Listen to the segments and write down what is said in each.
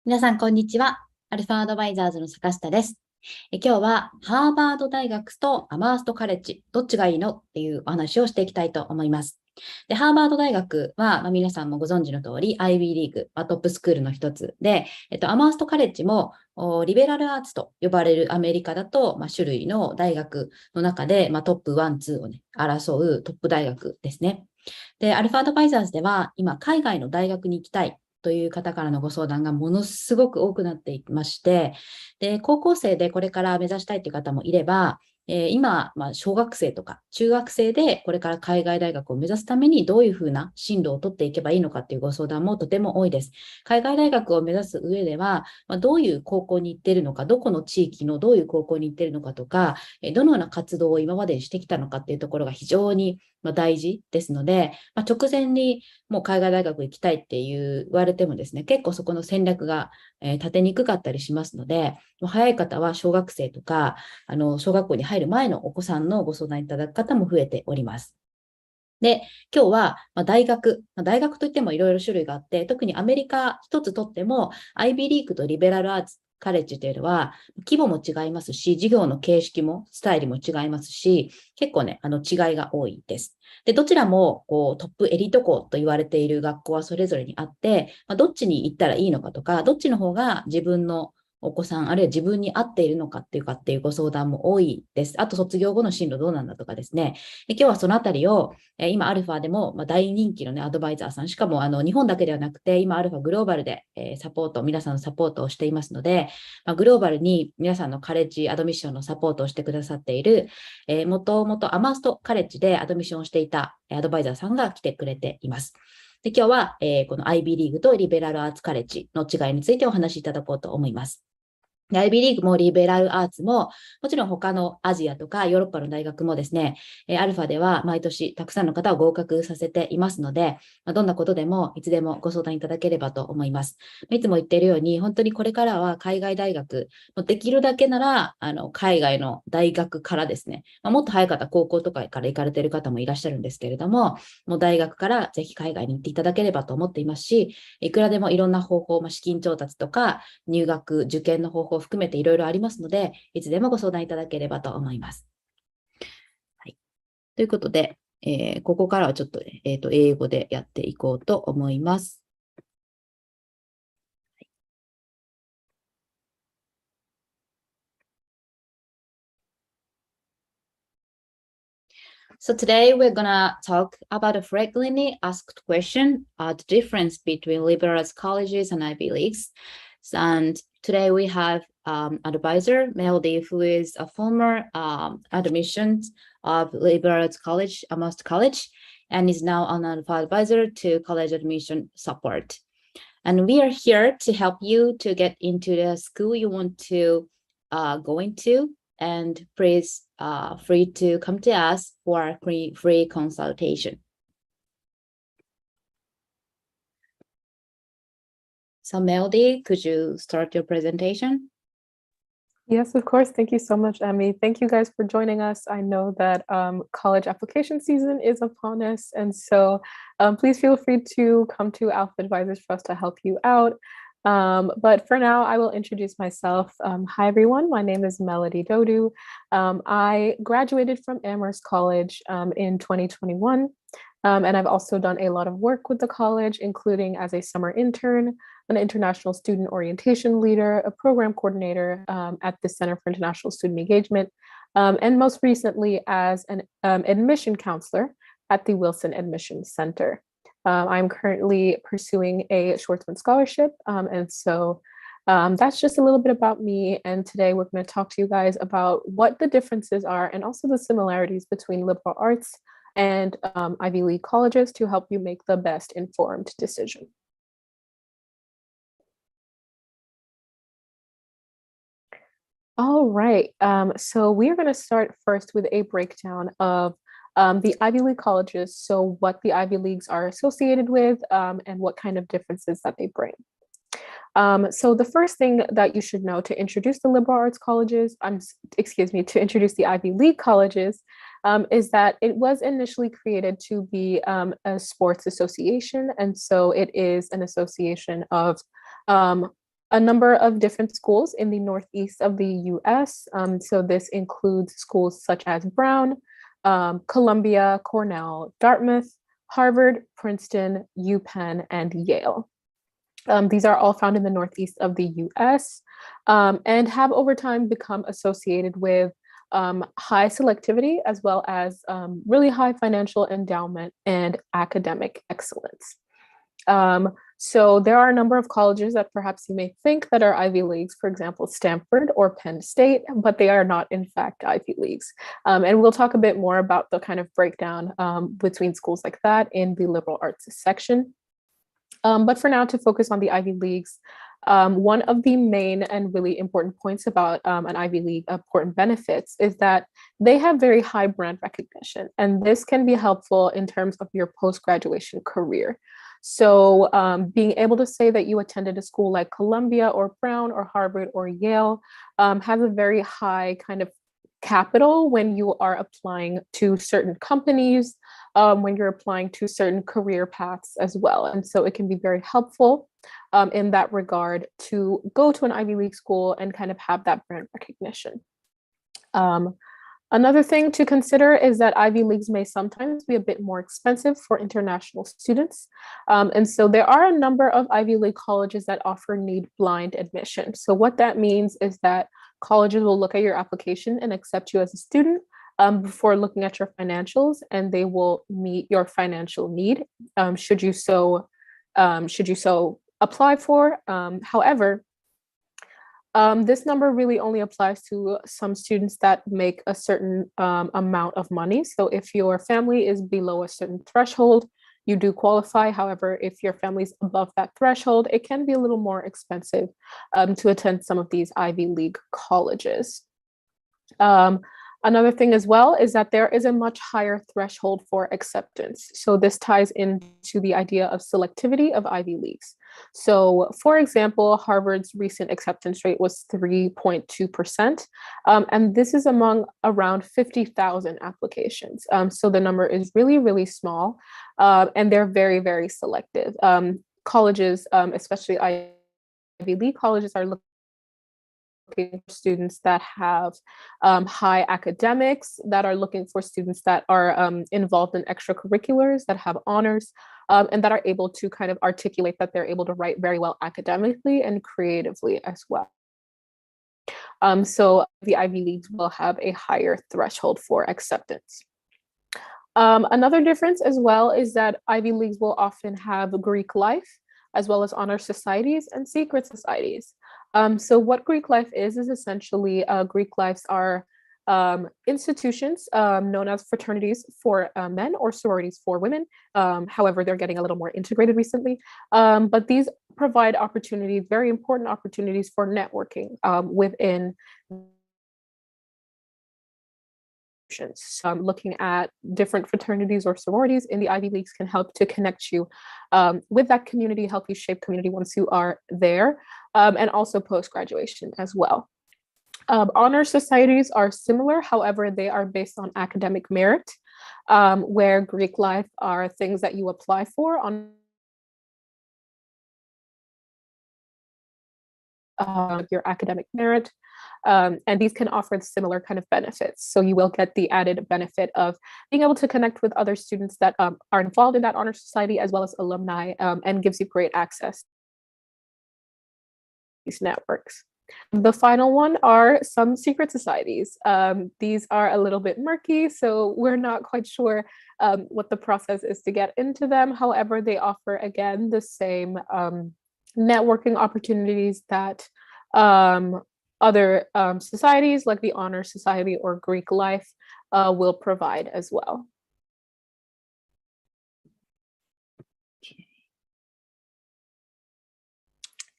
皆さん、こんにちは。アルファアドバイザーズの坂下です。今日は、ハーバード大学とアマーストカレッジ、どっちがいいのっていうお話をしていきたいと思います。で、ハーバード大学は、皆さんもご存知の通り、アイビーリーグ、トップスクールの一つで、アマーストカレッジも、リベラルアーツと呼ばれるアメリカだと、種類の大学の中で、トップ1、2をね、争うトップ大学ですね。で、アルファアドバイザーズでは、今、海外の大学に行きたいという方からのご相談がものすごく多くなっていまして、で、高校生でこれから目指したいという方もいれば、今、小学生とか中学生でこれから海外大学を目指すためにどういうふうな進路を取っていけばいいのかっていうご相談もとても多いです。海外大学を目指す上では、どういう高校に行っているのか、どこの地域のどういう高校に行っているのかとか、どのような活動を今までしてきたのかっていうところが非常に大事ですので、直前にもう海外大学行きたいって言われてもですね、結構そこの戦略が立てにくかったりしますので、早い方は小学生とか、小学校に入る前のお子さんのご相談いただく方も増えております。で、今日は大学といってもいろいろ種類があって、特にアメリカ一つとっても、アイビーリーグとリベラルアーツカレッジというのは、規模も違いますし、授業の形式も、スタイルも違いますし、結構ね、違いが多いです。で、どちらもトップエリート校と言われている学校はそれぞれにあって、どっちに行ったらいいのかとか、どっちの方が自分のお子さん、あるいは自分に合っているのかっていうご相談も多いです。あと、卒業後の進路どうなんだとかですね。で、今日はそのあたりを、今、アルファでも大人気のね、アドバイザーさん、しかも日本だけではなくて、今、アルファグローバルで皆さんのサポートをしていますので、グローバルに皆さんのカレッジアドミッションのサポートをしてくださっている、もともとアマーストカレッジでアドミッションをしていたアドバイザーさんが来てくれています。で、今日は、この IB リーグとリベラルアーツカレッジの違いについてお話しいただこうと思います。アイビーリーグもリベラルアーツも、もちろん他のアジアとかヨーロッパの大学もですね、アルファでは毎年たくさんの方を合格させていますので、どんなことでもいつでもご相談いただければと思います。いつも言っているように、本当にこれからは海外大学、できるだけなら海外の大学からですね、もっと早かった高校とかから行かれている方もいらっしゃるんですけれども、もう大学からぜひ海外に行っていただければと思っていますし、いくらでもいろんな方法、資金調達とか入学、受験の方法を含めていろいろありますので、いつでもご相談いただければと思います。はい、ということで、ここからはちょっと、英語でやっていこうと思います。So today we're gonna talk about a frequently asked question, the difference between liberal arts colleges and Ivy Leagues. And today we have advisor Melody, who is a former admissions of liberal arts college, Amherst College, and is now an advisor to college admission support. And we are here to help you to get into the school you want to go into. And please free to come to us for a free consultation. So Melody, could you start your presentation? Yes, of course. Thank you so much, Emmy. Thank you guys for joining us. I know that college application season is upon us. And so please feel free to come to Alpha Advisors for us to help you out. But for now, I will introduce myself. Hi, everyone. My name is Melody Dodu. I graduated from Amherst College in 2021. And I've also done a lot of work with the college, including as a summer intern, an international student orientation leader, a program coordinator at the Center for International Student Engagement, and most recently as an admission counselor at the Wilson Admission Center. I'm currently pursuing a Schwarzman scholarship, and so that's just a little bit about me. And today we're going to talk to you guys about what the differences are and also the similarities between liberal arts and Ivy League colleges to help you make the best informed decision. All right, so we are going to start first with a breakdown of the Ivy League colleges, so what the Ivy Leagues are associated with and what kind of differences that they bring. So the first thing that you should know to introduce the liberal arts colleges, to introduce the Ivy League colleges, is that it was initially created to be a sports association. And so it is an association of a number of different schools in the northeast of the US. So this includes schools such as Brown, Columbia, Cornell, Dartmouth, Harvard, Princeton, UPenn, and Yale. These are all found in the northeast of the US and have over time become associated with high selectivity as well as really high financial endowment and academic excellence. So there are a number of colleges that perhaps you may think that are Ivy Leagues, for example, Stanford or Penn State, but they are not in fact Ivy Leagues. And we'll talk a bit more about the kind of breakdown between schools like that in the liberal arts section. But for now, to focus on the Ivy Leagues, one of the main and really important points about an Ivy League important benefits is that they have very high brand recognition, and this can be helpful in terms of your post-graduation career. So being able to say that you attended a school like Columbia or Brown or Harvard or Yale has a very high kind of capital when you are applying to certain companies, when you're applying to certain career paths as well. And so it can be very helpful in that regard to go to an Ivy League school and kind of have that brand recognition. Another thing to consider is that Ivy Leagues may sometimes be a bit more expensive for international students. And so there are a number of Ivy League colleges that offer need-blind admission. So what that means is that colleges will look at your application and accept you as a student before looking at your financials, and they will meet your financial need should you so apply for. However, this number really only applies to some students that make a certain amount of money. So if your family is below a certain threshold, you do qualify. However, if your family is above that threshold, it can be a little more expensive to attend some of these Ivy League colleges. Another thing as well is that there is a much higher threshold for acceptance. So this ties into the idea of selectivity of Ivy Leagues. So for example, Harvard's recent acceptance rate was 3.2%. And this is among around 50,000 applications. So the number is really, really small, and they're very, very selective. Colleges, especially Ivy League colleges, are looking for students that have high academics, that are looking for students that are involved in extracurriculars, that have honors, and that are able to kind of articulate that they're able to write very well academically and creatively as well. So the Ivy Leagues will have a higher threshold for acceptance. Another difference as well is that Ivy Leagues will often have Greek life, as well as honor societies and secret societies. So what Greek life is essentially Greek lives are institutions known as fraternities for men or sororities for women. However, they're getting a little more integrated recently. But these provide opportunities, very important opportunities for networking within looking at different fraternities or sororities in the Ivy Leagues can help to connect you with that community, help you shape community once you are there, and also post-graduation as well. Honor societies are similar, however, they are based on academic merit, where Greek life are things that you apply for on your academic merit. And these can offer similar kind of benefits. So you will get the added benefit of being able to connect with other students that are involved in that honor society, as well as alumni, and gives you great access to these networks. The final one are some secret societies. These are a little bit murky, so we're not quite sure what the process is to get into them. However, they offer, again, the same networking opportunities that other societies like the Honor Society or Greek Life will provide as well.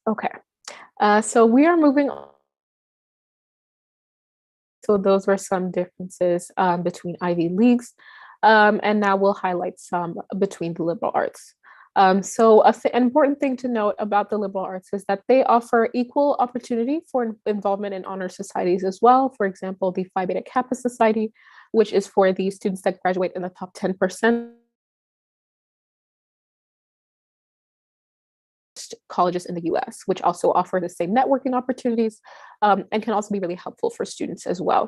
Okay, so we are moving on. So those were some differences between Ivy Leagues, and now we'll highlight some between the liberal arts. So an important thing to note about the liberal arts is that they offer equal opportunity for involvement in honor societies as well. For example, the Phi Beta Kappa Society, which is for the students that graduate in the top 10%. colleges in the US, which also offer the same networking opportunities and can also be really helpful for students as well.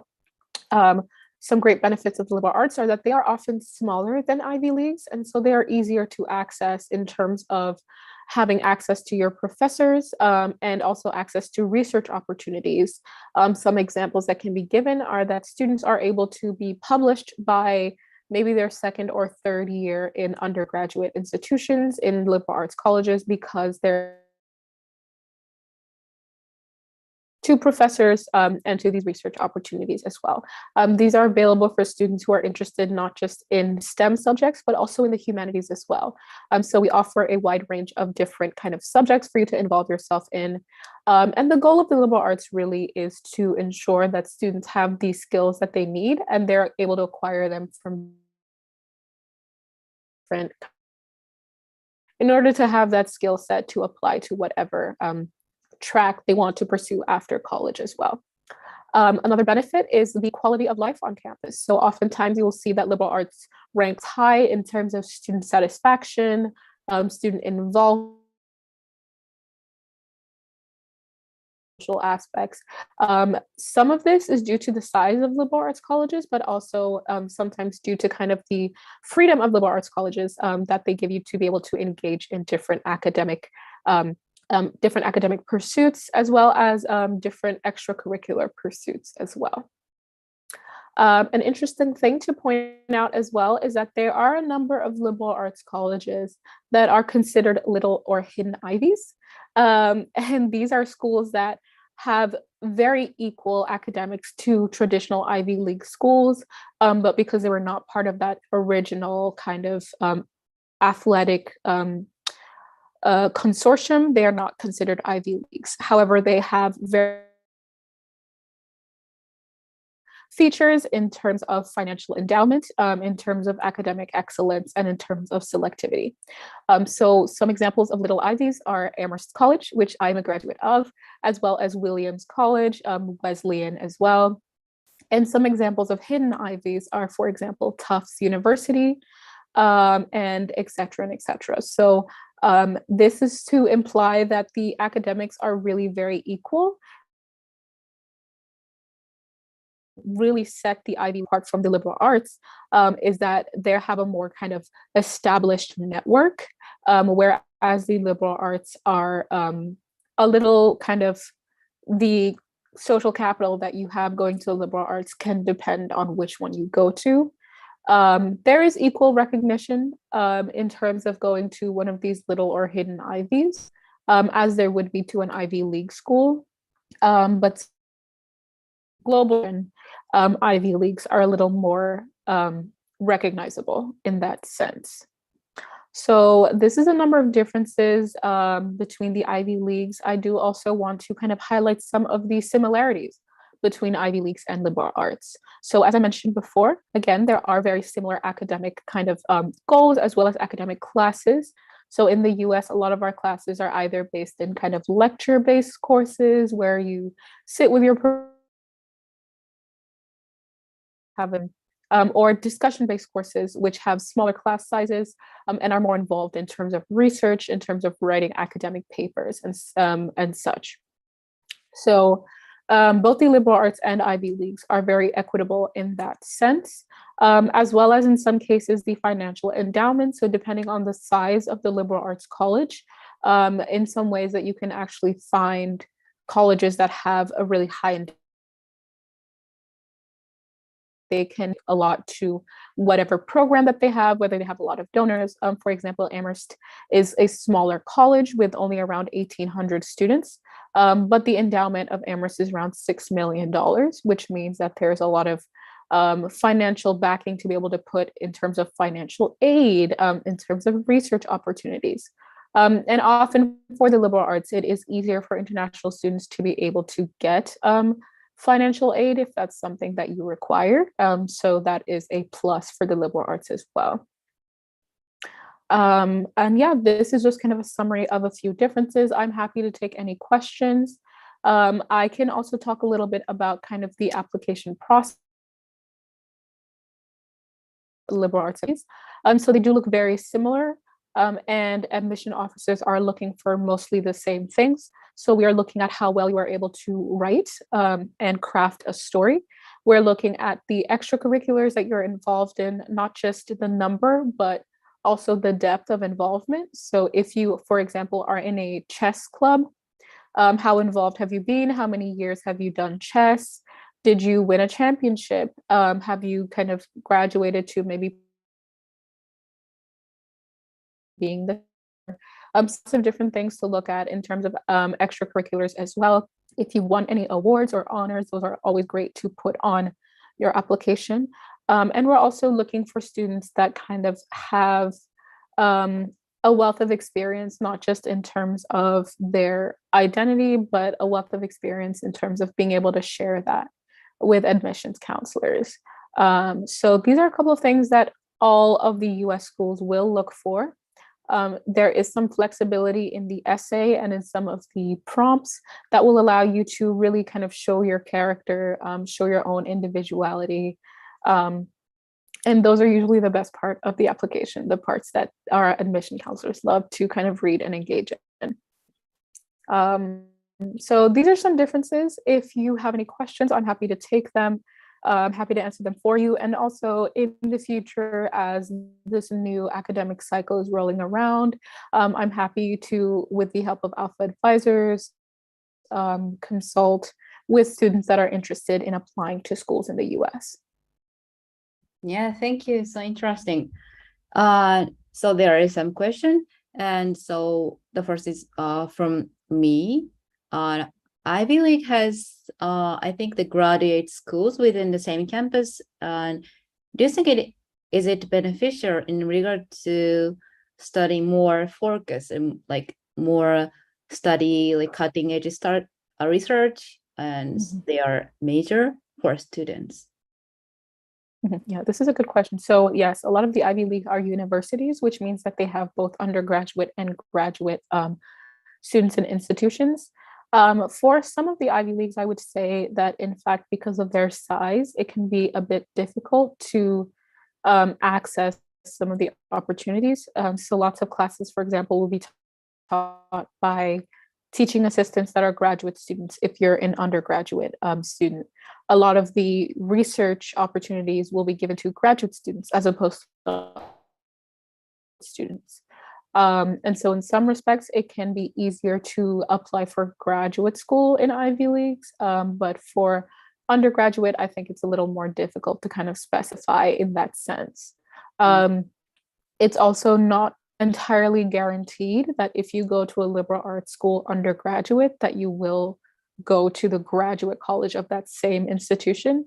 Some great benefits of the liberal arts are that they are often smaller than Ivy Leagues, and so they are easier to access in terms of having access to your professors and also access to research opportunities. Some examples that can be given are that students are able to be published by maybe their second or third year in undergraduate institutions in liberal arts colleges because they're to professors and to these research opportunities as well. These are available for students who are interested not just in STEM subjects, but also in the humanities as well. So we offer a wide range of different kind of subjects for you to involve yourself in. And the goal of the liberal arts really is to ensure that students have these skills that they need and they're able to acquire them from different in order to have that skill set to apply to whatever track they want to pursue after college as well. Another benefit is the quality of life on campus. So oftentimes you will see that liberal arts ranks high in terms of student satisfaction, student involvement, social aspects. Some of this is due to the size of liberal arts colleges, but also sometimes due to kind of the freedom of liberal arts colleges that they give you to be able to engage in different academic pursuits, as well as different extracurricular pursuits as well. An interesting thing to point out as well is that there are a number of liberal arts colleges that are considered little or hidden Ivies. And these are schools that have very equal academics to traditional Ivy League schools, but because they were not part of that original kind of athletic consortium, they are not considered Ivy Leagues. However, they have very features in terms of financial endowment, in terms of academic excellence, and in terms of selectivity. So some examples of little Ivies are Amherst College, which I'm a graduate of, as well as Williams College, Wesleyan as well. And some examples of hidden Ivies are, for example, Tufts University, and et cetera, and et cetera. So this is to imply that the academics are really very equal. Really set the Ivy apart from the liberal arts is that they have a more kind of established network, whereas the liberal arts are a little kind of the social capital that you have going to the liberal arts can depend on which one you go to. There is equal recognition in terms of going to one of these little or hidden Ivies, as there would be to an Ivy League school, but global and Ivy Leagues are a little more recognizable in that sense. So this is a number of differences between the Ivy Leagues. I do also want to kind of highlight some of the similarities between Ivy Leagues and liberal arts. So as I mentioned before, again, there are very similar academic kind of goals as well as academic classes. So in the US, a lot of our classes are either based in kind of lecture-based courses where you sit with your or discussion-based courses, which have smaller class sizes and are more involved in terms of research, in terms of writing academic papers and such. So both the liberal arts and Ivy Leagues are very equitable in that sense, as well as in some cases, the financial endowment. So depending on the size of the liberal arts college, in some ways that you can actually find colleges that have a really high endowment. They can allot to whatever program that they have, whether they have a lot of donors. For example, Amherst is a smaller college with only around 1,800 students, but the endowment of Amherst is around $6 million, which means that there's a lot of financial backing to be able to put in terms of financial aid, in terms of research opportunities. And often for the liberal arts, it is easier for international students to be able to get financial aid if that's something that you require. So that is a plus for the liberal arts as well. And yeah, this is just kind of a summary of a few differences. I'm happy to take any questions. I can also talk a little bit about kind of the application process. Liberal arts. So they do look very similar. and admission officers are looking for mostly the same things. So we are looking at how well you are able to write and craft a story. We're looking at the extracurriculars that you're involved in, not just the number, but also the depth of involvement. So if you, for example, are in a chess club, how involved have you been? How many years have you done chess? Did you win a championship? Have you kind of graduated to maybe being the some different things to look at in terms of extracurriculars as well. If you won any awards or honors, those are always great to put on your application. And we're also looking for students that kind of have a wealth of experience, not just in terms of their identity, but a wealth of experience in terms of being able to share that with admissions counselors. So these are a couple of things that all of the US schools will look for. There is some flexibility in the essay and in some of the prompts that will allow you to really kind of show your character, show your own individuality. And those are usually the best part of the application, the parts that our admission counselors love to kind of read and engage in. So these are some differences. If you have any questions, I'm happy to take them. I'm happy to answer them for you. And also in the future, as this new academic cycle is rolling around, I'm happy to, with the help of Alpha advisors, consult with students that are interested in applying to schools in the US. Yeah, thank you. So interesting. So there is some question. And so the first is from me. Ivy League has, I think, the graduate schools within the same campus. Do you think is it beneficial in regard to studying more focus and like more study, like cutting edge research and their major for students? Yeah, this is a good question. So yes, a lot of the Ivy League are universities, which means that they have both undergraduate and graduate students and institutions. For some of the Ivy Leagues, I would say that in fact, because of their size, it can be a bit difficult to access some of the opportunities. So lots of classes, for example, will be taught by teaching assistants that are graduate students if you're an undergraduate student. A lot of the research opportunities will be given to graduate students as opposed to students. And so in some respects, it can be easier to apply for graduate school in Ivy Leagues, but for undergraduate, I think it's a little more difficult to kind of specify in that sense. It's also not entirely guaranteed that if you go to a liberal arts school undergraduate, that you will go to the graduate college of that same institution.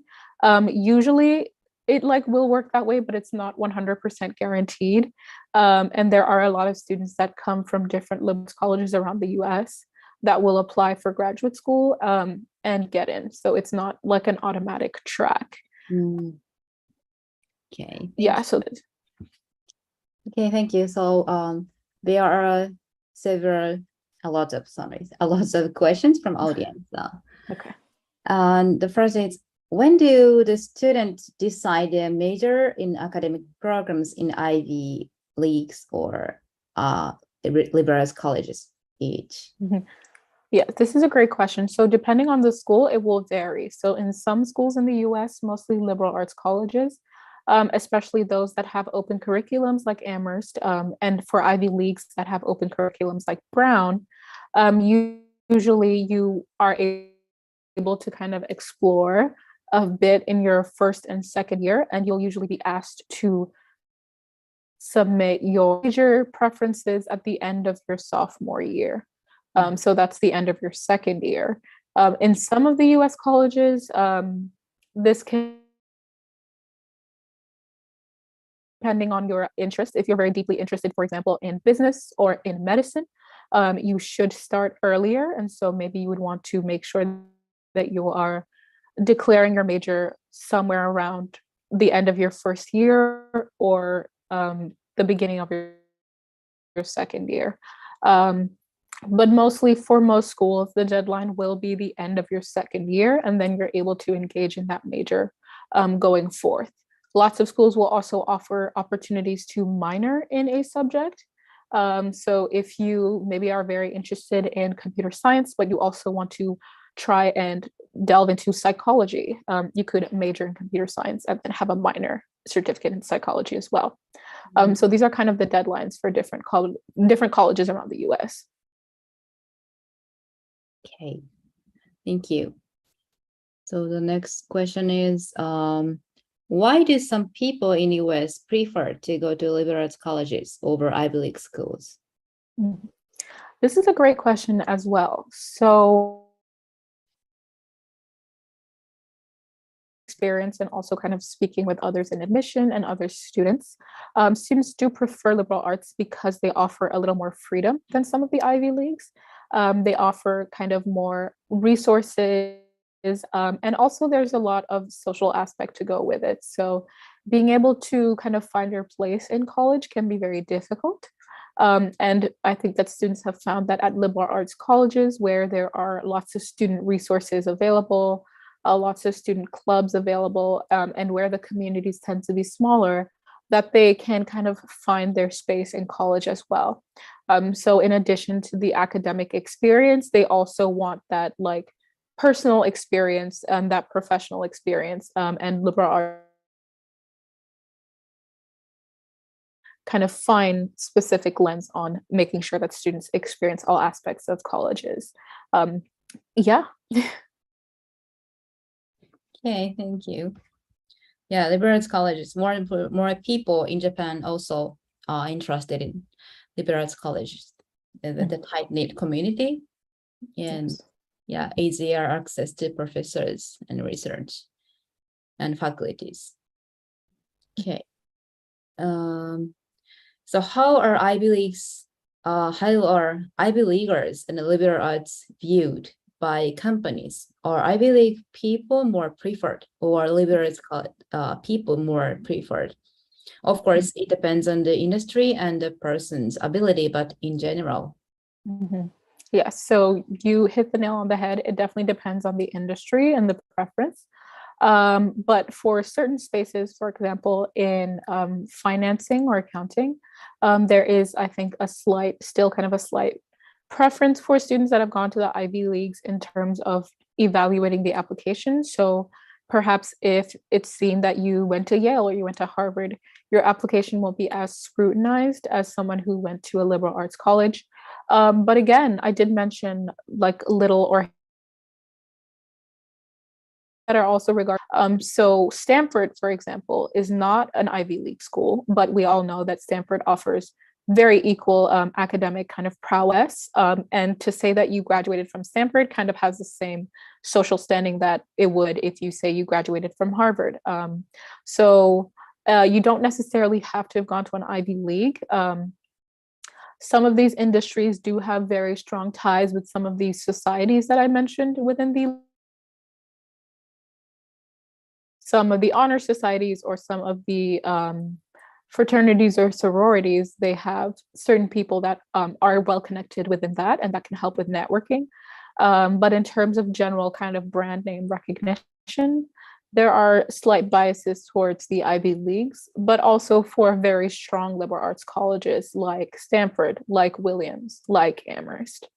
Usually it will work that way, but it's not 100% guaranteed. And there are a lot of students that come from different liberal colleges around the US that will apply for graduate school and get in. So it's not like an automatic track. Okay. Yeah. So. Okay, thank you. So there are a lot of questions from audience. Okay. And the first is, when do the students decide their major in academic programs in Ivy Leagues or liberal arts colleges each? Yeah, this is a great question. So depending on the school, it will vary. So in some schools in the US, mostly liberal arts colleges, especially those that have open curriculums like Amherst, and for Ivy Leagues that have open curriculums like Brown, usually you are able to kind of explore a bit in your first and second year, and you'll usually be asked to submit your major preferences at the end of your sophomore year. So that's the end of your second year. In some of the US colleges, this can, depending on your interest, if you're very deeply interested, for example, in business or in medicine, you should start earlier. And so maybe you would want to make sure that you are declaring your major somewhere around the end of your first year or the beginning of your second year. But mostly for most schools, the deadline will be the end of your second year, and then you're able to engage in that major going forth. Lots of schools will also offer opportunities to minor in a subject. So if you maybe are very interested in computer science, but you also want to try and delve into psychology, you could major in computer science and then have a minor certificate in psychology as well. So these are kind of the deadlines for different colleges around the US. Okay, thank you. So the next question is, why do some people in the US prefer to go to liberal arts colleges over Ivy League schools? This is a great question as well. So experience and also kind of speaking with others in admission and other students, students do prefer liberal arts because they offer a little more freedom than some of the Ivy Leagues. They offer kind of more resources, and also there's a lot of social aspect to go with it. So being able to kind of find your place in college can be very difficult. And I think that students have found that at liberal arts colleges, where there are lots of student resources available, lots of student clubs available, and where the communities tend to be smaller, that they can kind of find their space in college as well. So in addition to the academic experience, they also want that like personal experience and that professional experience, and liberal arts kind of fine specific lens on making sure that students experience all aspects of colleges. Yeah. Okay, thank you. Yeah, liberal arts colleges, more people in Japan also are interested in liberal arts colleges, the tight-knit community, and yeah, easier access to professors and research and faculties. Okay. So how are Ivy Leaguers and the liberal arts viewed by companies? Are Ivy League people more preferred, or liberal arts people more preferred? Of course, it depends on the industry and the person's ability, but in general. Yeah, so you hit the nail on the head. It definitely depends on the industry and the preference. But for certain spaces, for example, in financing or accounting, there is, I think, still kind of a slight preference for students that have gone to the Ivy Leagues in terms of evaluating the application. So perhaps if it's seen that you went to Yale or you went to Harvard, your application won't be as scrutinized as someone who went to a liberal arts college. But again, I did mention like little or that are also regarded. So Stanford, for example, is not an Ivy League school, but we all know that Stanford offers very equal academic kind of prowess. And to say that you graduated from Stanford kind of has the same social standing that it would if you say you graduated from Harvard. So you don't necessarily have to have gone to an Ivy League. Some of these industries do have very strong ties with some of these societies that I mentioned within some of the honor societies or some of the fraternities or sororities. They have certain people that are well connected within that, and that can help with networking. But in terms of general kind of brand name recognition, there are slight biases towards the Ivy Leagues, but also for very strong liberal arts colleges like Stanford, like Williams, like Amherst.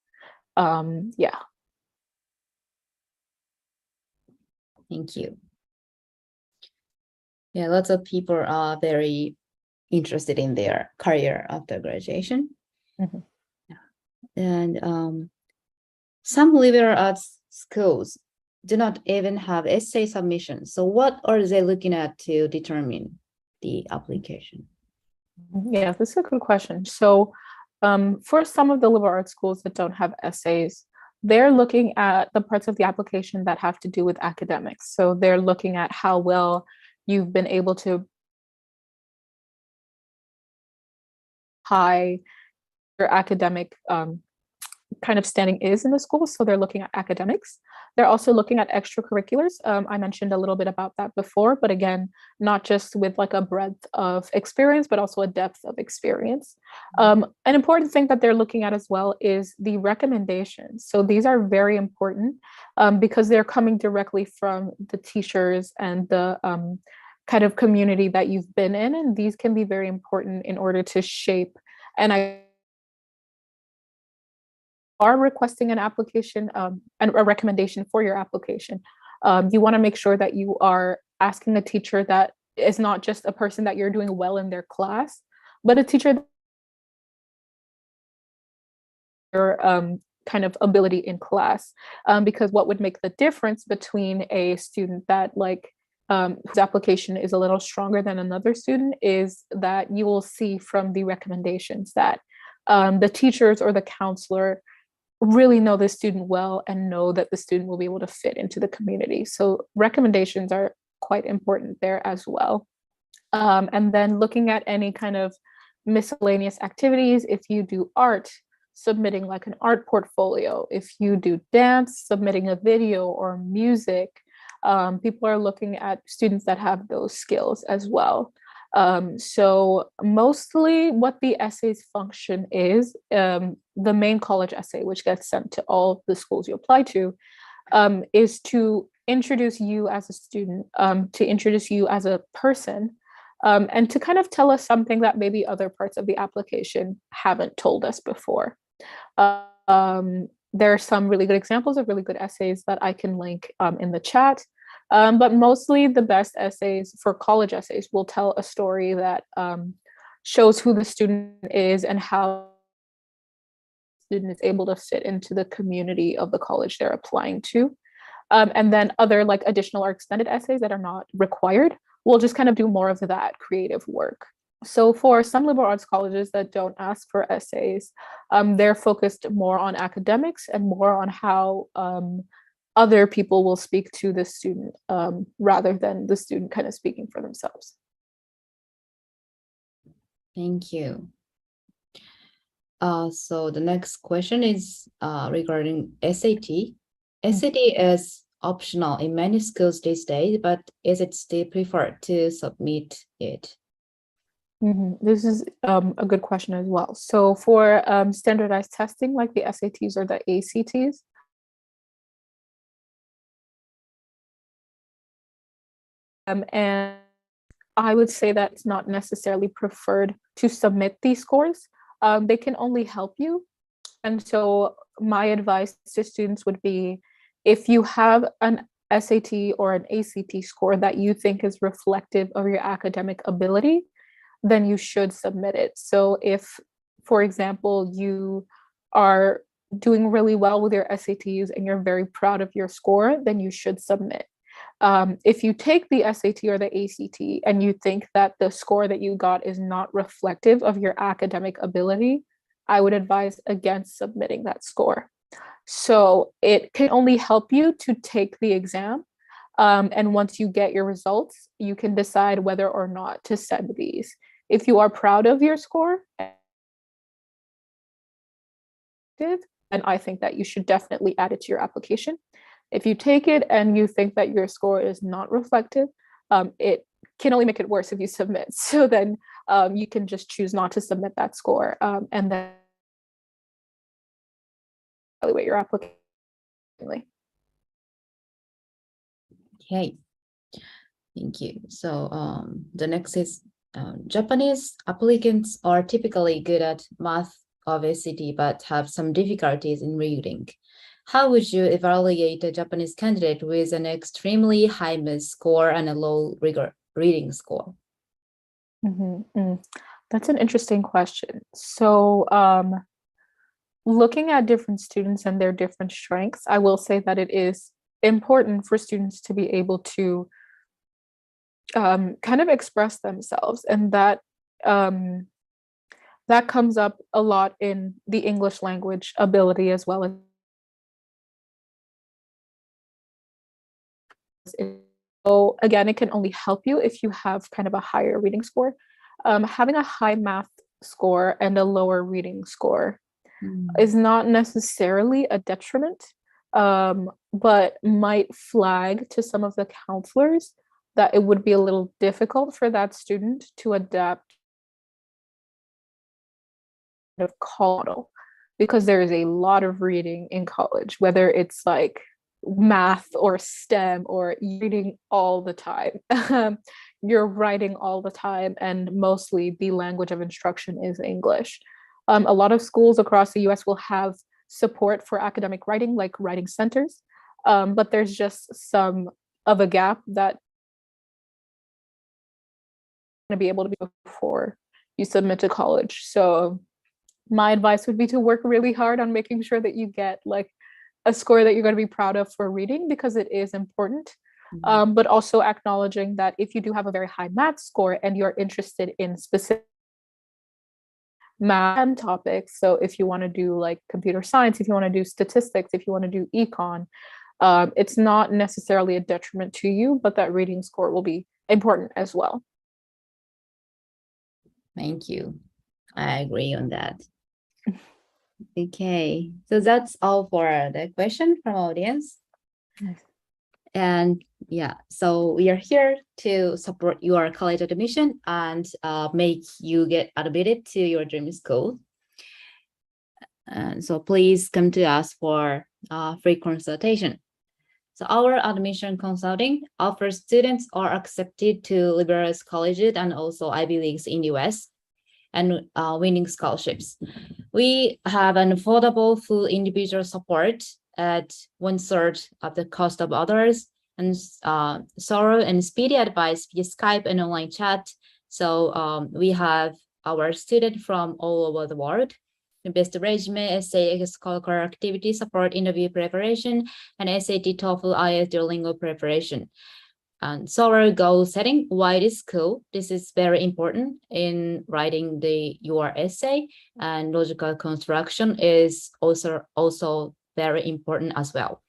Yeah. Thank you. Yeah, lots of people are very interested in their career after graduation. And some liberal arts schools do not even have essay submissions. So what are they looking at to determine the application? Yeah, this is a good question. So for some of the liberal arts schools that don't have essays, they're looking at the parts of the application that have to do with academics. So they're looking at how well you've been able to high your academic kind of standing is in the school. So they're looking at academics. They're also looking at extracurriculars. I mentioned a little bit about that before, but again, not just with like a breadth of experience, but also a depth of experience. An important thing that they're looking at as well is the recommendations. So these are very important because they're coming directly from the teachers and the kind of community that you've been in. And these can be very important in order to shape and are requesting an application and a recommendation for your application, you want to make sure that you are asking a teacher that is not just a person that you're doing well in their class, but a teacher your kind of ability in class, because what would make the difference between a student that whose application is a little stronger than another student is that you will see from the recommendations that the teachers or the counselor really know the student well and know that the student will be able to fit into the community. So recommendations are quite important there as well. And then looking at any kind of miscellaneous activities, if you do art, submitting like an art portfolio. If you do dance, submitting a video or music. People are looking at students that have those skills as well. So mostly what the essays function is, the main college essay, which gets sent to all the schools you apply to, is to introduce you as a student, to introduce you as a person, and to kind of tell us something that maybe other parts of the application haven't told us before. There are some really good examples of really good essays that I can link in the chat. But mostly the best essays for college essays will tell a story that shows who the student is and how the student is able to fit into the community of the college they're applying to. And then other like additional or extended essays that are not required, we'll just kind of do more of that creative work. So for some liberal arts colleges that don't ask for essays, they're focused more on academics and more on how other people will speak to the student rather than the student kind of speaking for themselves. Thank you. So the next question is regarding SAT. SAT is optional in many schools these days, but is it still preferred to submit it? This is a good question as well. So for standardized testing like the SATs or the ACTs, and I would say that it's not necessarily preferred to submit these scores. They can only help you. And so my advice to students would be, if you have an SAT or an ACT score that you think is reflective of your academic ability, then you should submit it. So if, for example, you are doing really well with your SATs and you're very proud of your score, then you should submit. If you take the SAT or the ACT and you think that the score that you got is not reflective of your academic ability, I would advise against submitting that score. So it can only help you to take the exam. And once you get your results, you can decide whether or not to send these. If you are proud of your score, then I think that you should definitely add it to your application. If you take it and you think that your score is not reflective, it can only make it worse if you submit. So then you can just choose not to submit that score and then evaluate your application. Okay, thank you. So the next is Japanese applicants are typically good at math of SAT but have some difficulties in reading. How would you evaluate a Japanese candidate with an extremely high math score and a low reading score? That's an interesting question. So looking at different students and their different strengths, I will say that it is important for students to be able to kind of express themselves, and that that comes up a lot in the English language ability as well as so again, it can only help you if you have kind of a higher reading score. Having a high math score and a lower reading score is not necessarily a detriment, but might flag to some of the counselors that it would be a little difficult for that student to adapt of model, because there is a lot of reading in college, whether it's like math or STEM or reading all the time. You're writing all the time, and mostly the language of instruction is English. A lot of schools across the US will have support for academic writing, like writing centers, but there's just some of a gap that going to be able to be before you submit to college. So my advice would be to work really hard on making sure that you get like a score that you're going to be proud of for reading, because it is important. But also acknowledging that if you do have a very high math score and you're interested in specific math topics, so if you want to do like computer science, if you want to do statistics, if you want to do econ, it's not necessarily a detriment to you, but that reading score will be important as well. Thank you. I agree on that. Okay, so that's all for the question from audience. And yeah, so we are here to support your college admission and make you get admitted to your dream school. And so please come to us for free consultation. So our admission consulting offers students are accepted to liberal arts colleges and also Ivy Leagues in the US and winning scholarships. We have an affordable full individual support at 1/3 of the cost of others, and thorough and speedy advice via Skype and online chat. So we have our students from all over the world. Best resume, essay, extracurricular activity support, interview preparation, and SAT, TOEFL, IELTS, Duolingo preparation. And thorough goal setting. Why it is cool? This is very important in writing your essay, and logical construction is also very important as well.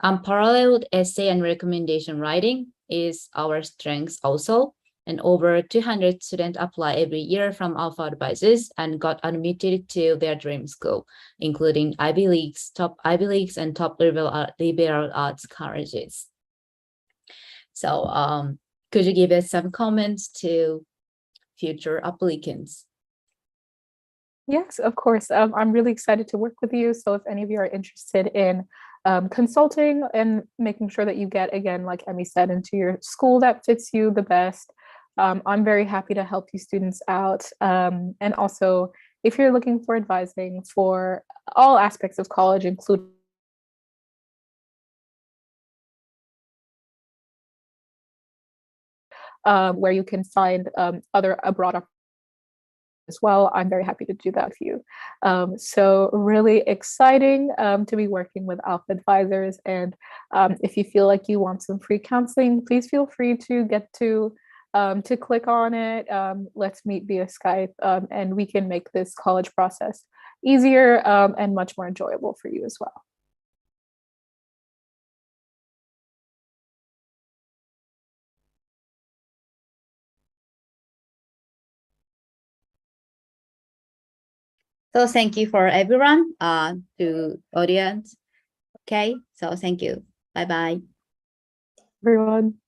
Unparalleled essay and recommendation writing is our strength also. And over 200 students apply every year from Alpha Advisors and got admitted to their dream school, including Ivy Leagues, top Ivy Leagues, and top liberal arts colleges. So could you give us some comments to future applicants? Yes, of course. I'm really excited to work with you. So if any of you are interested in consulting and making sure that you get, again, like Emmy said, into your school that fits you the best, I'm very happy to help you students out. And also, if you're looking for advising for all aspects of college, including where you can find other abroad as well, I'm very happy to do that for you. So really exciting to be working with Alpha Advisors. And if you feel like you want some free counseling, please feel free to get to click on it. Let's meet via Skype, and we can make this college process easier and much more enjoyable for you as well. So thank you for everyone, to audience. Okay, so thank you. Bye-bye. Everyone.